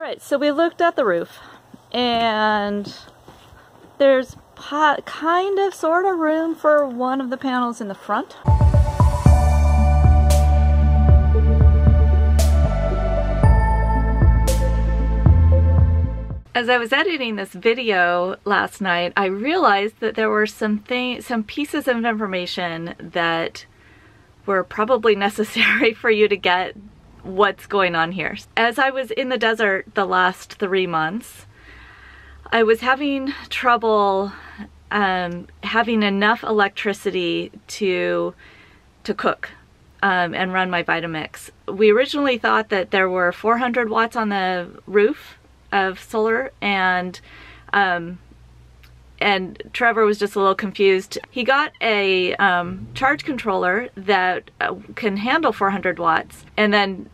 Right, so we looked at the roof, and there's kind of sort of room for one of the panels in the front. As I was editing this video last night, I realized that there were some pieces of information that were probably necessary for you to get what's going on here. As I was in the desert the last 3 months, I was having trouble having enough electricity to cook and run my Vitamix. We originally thought that there were 400 watts on the roof of solar, and Trevor was just a little confused. He got a charge controller that can handle 400 watts, and then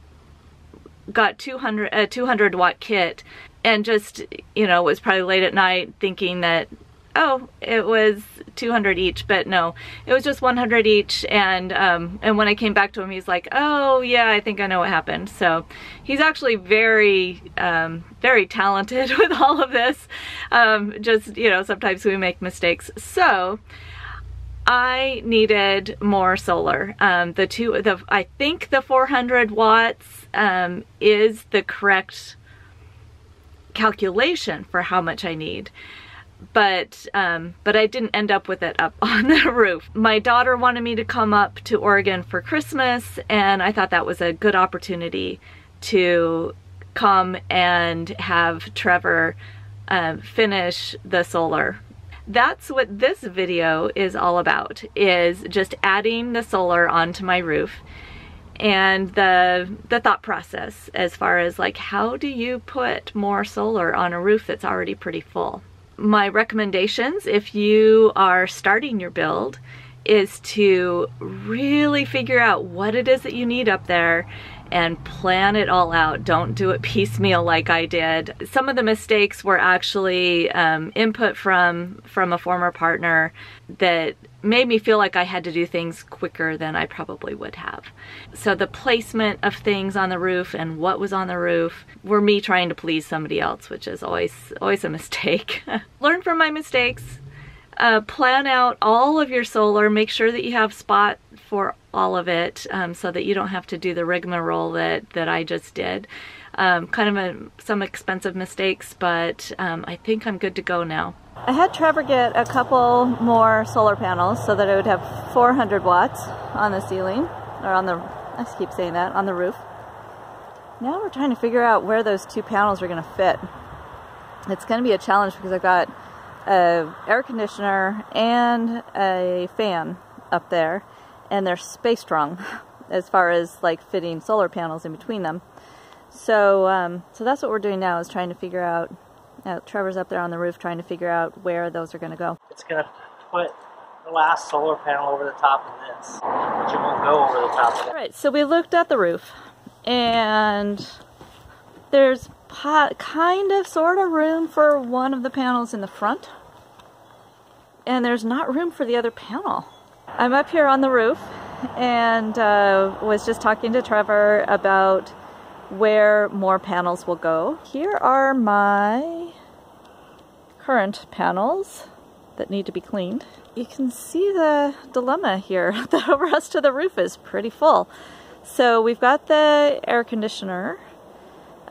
got a 200 watt kit, and just, you know, was probably late at night thinking that, oh, it was 200 each, but no, it was just 100 each. And when I came back to him, he's like, oh yeah, I think I know what happened. So he's actually very very talented with all of this. Just, you know, sometimes we make mistakes. So I needed more solar. I think the 400 watts is the correct calculation for how much I need. But I didn't end up with it up on the roof. My daughter wanted me to come up to Oregon for Christmas, and I thought that was a good opportunity to come and have Trevor finish the solar. That's what this video is all about, is just adding the solar onto my roof, and the thought process as far as like, how do you put more solar on a roof that's already pretty full? My recommendations, if you are starting your build, is to really figure out what it is that you need up there and plan it all out. Don't do it piecemeal like I did. Some of the mistakes were actually input from a former partner that made me feel like I had to do things quicker than I probably would have. So the placement of things on the roof and what was on the roof were me trying to please somebody else, which is always a mistake. Learn from my mistakes. Plan out all of your solar. Make sure that you have spot for all of it, so that you don't have to do the rigmarole that I just did. Kind of some expensive mistakes, but I think I'm good to go now. I had Trevor get a couple more solar panels so that I would have 400 watts on the ceiling, or on the, I keep saying that, on the roof. Now we're trying to figure out where those 2 panels are going to fit. It's going to be a challenge because I've got an air conditioner and a fan up there, and they're space strong as far as like fitting solar panels in between them. So so that's what we're doing now, is trying to figure out, Trevor's up there on the roof trying to figure out where those are going to go. It's going to put the last solar panel over the top of this, but it won't go over the top of it. Alright, so we looked at the roof, and there's kind of sort of room for one of the panels in the front, and there's not room for the other panel. I'm up here on the roof and was just talking to Trevor about where more panels will go. Here are my current panels that need to be cleaned. You can see the dilemma here. The rest of the roof is pretty full. So we've got the air conditioner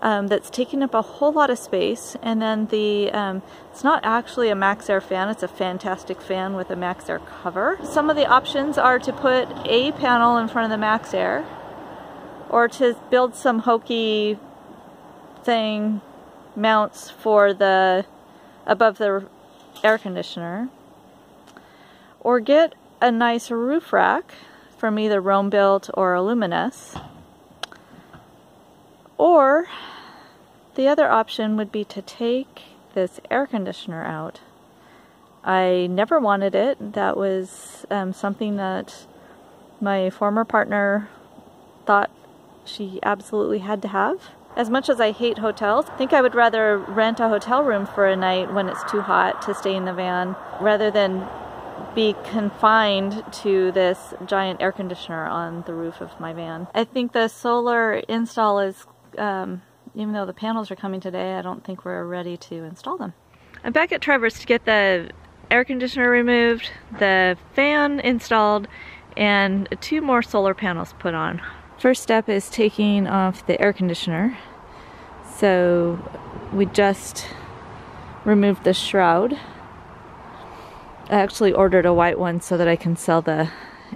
that's taking up a whole lot of space, and then the it's not actually a Max Air fan, it's a Fantastic fan with a Max Air cover. Some of the options are to put a panel in front of the Max Air, or to build some hokey thing mounts for the above the air conditioner, or get a nice roof rack from either Rome Built or Illuminous. Or the other option would be to take this air conditioner out. I never wanted it. That was something that my former partner thought she absolutely had to have. As much as I hate hotels, I think I would rather rent a hotel room for a night when it's too hot to stay in the van, rather than be confined to this giant air conditioner on the roof of my van. I think the solar install is even though the panels are coming today, I don't think we're ready to install them. I'm back at Trevor's to get the air conditioner removed, the fan installed, and 2 more solar panels put on. First step is taking off the air conditioner. So we just removed the shroud. I actually ordered a white one so that I can sell the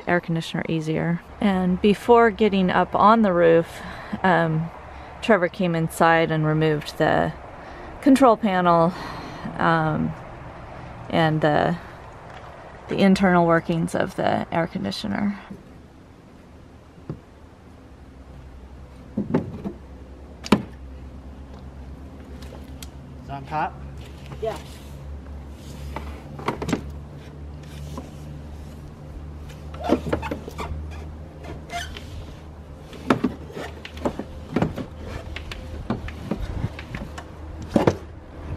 air conditioner easier. And before getting up on the roof, Trevor came inside and removed the control panel and the internal workings of the air conditioner. It's on top? Yeah.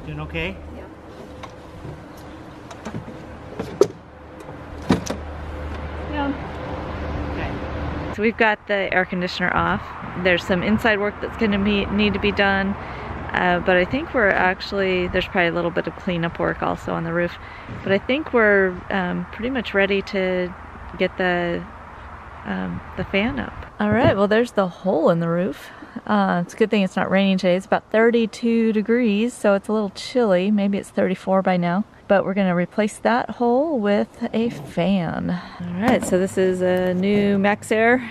Doing okay? Yeah. Yeah. Okay. So we've got the air conditioner off. There's some inside work that's going to need to be done, but I think we're actually, there's probably a little bit of cleanup work also on the roof, but I think we're pretty much ready to get the fan up. All right, well there's the hole in the roof. It's a good thing it's not raining today. It's about 32 degrees, so it's a little chilly. Maybe it's 34 by now. But we're going to replace that hole with a fan. All right, so this is a new MaxxAir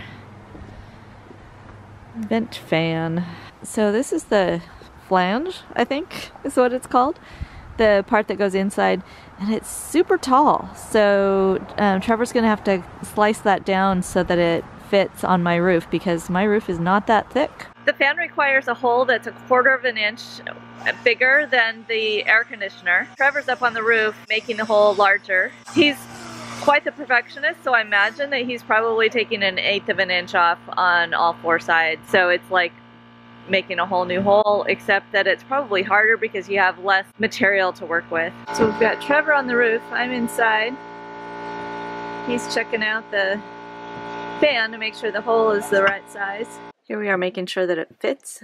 vent fan. So this is the flange, I think is what it's called. The part that goes inside, and it's super tall. So Trevor's going to have to slice that down so that it fits on my roof because my roof is not that thick. The fan requires a hole that's 1/4 of an inch bigger than the air conditioner. Trevor's up on the roof making the hole larger. He's quite the perfectionist, so I imagine that he's probably taking 1/8 of an inch off on all 4 sides. So it's like making a whole new hole, except that it's probably harder because you have less material to work with. So we've got Trevor on the roof, I'm inside. He's checking out the fan to make sure the hole is the right size. Here we are making sure that it fits.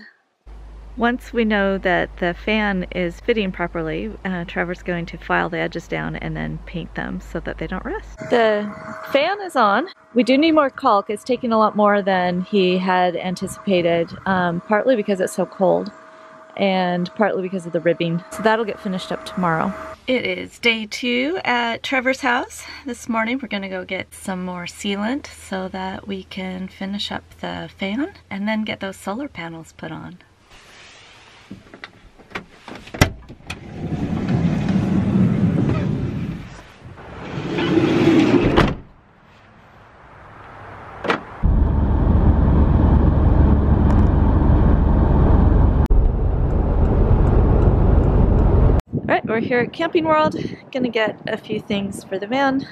Once we know that the fan is fitting properly, Trevor's going to file the edges down and then paint them so that they don't rust. The fan is on. We do need more caulk. It's taking a lot more than he had anticipated, partly because it's so cold and partly because of the ribbing. So that'll get finished up tomorrow. It is day 2 at Trevor's house. This morning we're gonna go get some more sealant so that we can finish up the fan and then get those solar panels put on. Alright, we're here at Camping World, gonna get a few things for the van.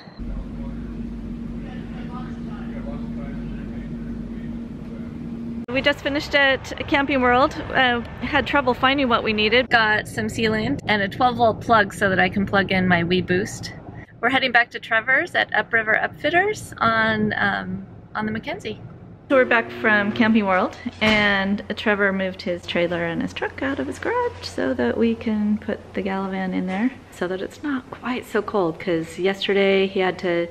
We just finished at Camping World. Had trouble finding what we needed. Got some sealant and a 12-volt plug so that I can plug in my Wii Boost. We're heading back to Trevor's at Upriver Upfitters on the Mackenzie. So we're back from Camping World, and Trevor moved his trailer and his truck out of his garage so that we can put the Galavan in there so that it's not quite so cold, because yesterday he had to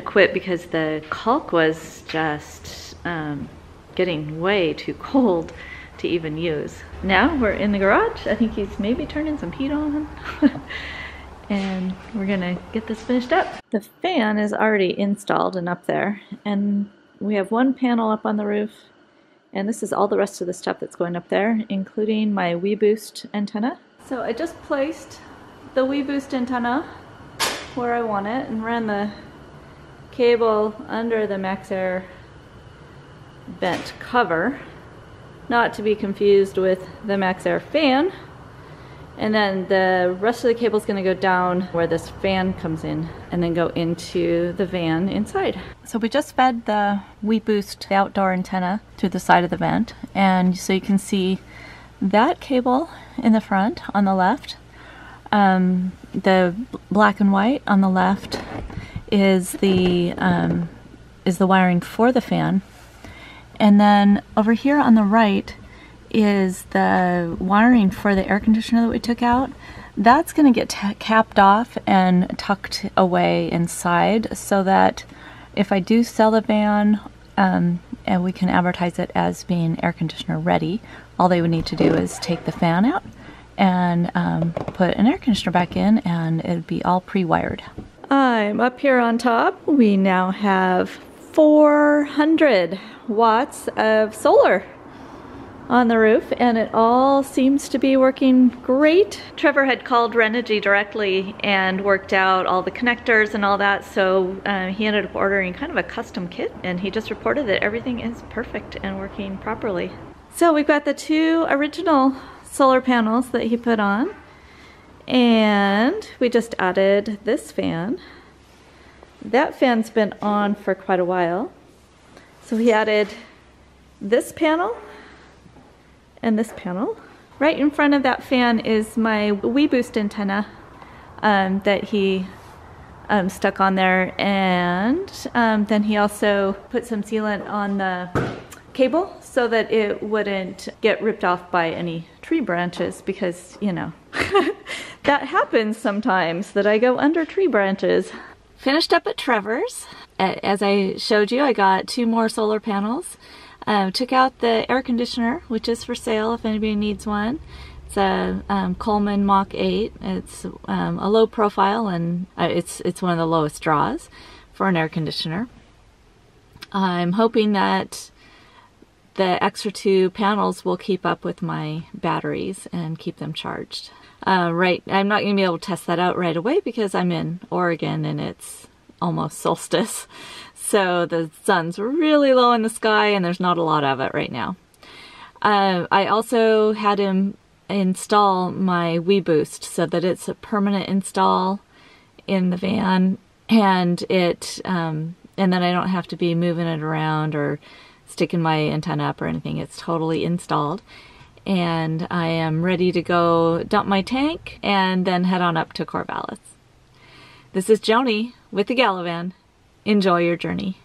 quit because the caulk was just getting way too cold to even use. Now we're in the garage. I think he's maybe turning some heat on. And we're gonna get this finished up. The fan is already installed and up there, and we have one panel up on the roof, and this is all the rest of the stuff that's going up there, including my Wii Boost antenna. So I just placed the Wii Boost antenna where I want it and ran the cable under the MaxxAir vent cover, not to be confused with the MaxxAir fan. And then the rest of the cable is going to go down where this fan comes in and then go into the van inside. So we just fed the Wii Boost, the outdoor antenna, through the side of the vent. And so you can see that cable in the front on the left. The black and white on the left is the wiring for the fan. And then over here on the right is the wiring for the air conditioner that we took out. That's going to get capped off and tucked away inside so that if I do sell the van and we can advertise it as being air conditioner ready, all they would need to do is take the fan out and put an air conditioner back in, and it'd be all pre-wired. I'm up here on top. We now have 400 watts of solar on the roof, and it all seems to be working great. Trevor had called Renogy directly and worked out all the connectors and all that, so he ended up ordering kind of a custom kit, and he just reported that everything is perfect and working properly. So we've got the 2 original solar panels that he put on, and we just added this fan. That fan's been on for quite a while, so he added this panel and this panel. Right in front of that fan is my WeBoost antenna that he stuck on there, and then he also put some sealant on the cable so that it wouldn't get ripped off by any tree branches, because, you know, that happens sometimes that I go under tree branches. Finished up at Trevor's. As I showed you, I got 2 more solar panels. Took out the air conditioner, which is for sale if anybody needs one. It's a Coleman Mach 8. It's a low profile, and it's one of the lowest draws for an air conditioner. I'm hoping that the extra 2 panels will keep up with my batteries and keep them charged. I'm not going to be able to test that out right away because I'm in Oregon and it's almost solstice. So the sun's really low in the sky and there's not a lot of it right now. I also had him install my WeBoost so that it's a permanent install in the van, and and then I don't have to be moving it around or sticking my antenna up or anything. It's totally installed, and I am ready to go dump my tank and then head on up to Corvallis. This is Joni with TheGalavan. Enjoy your journey.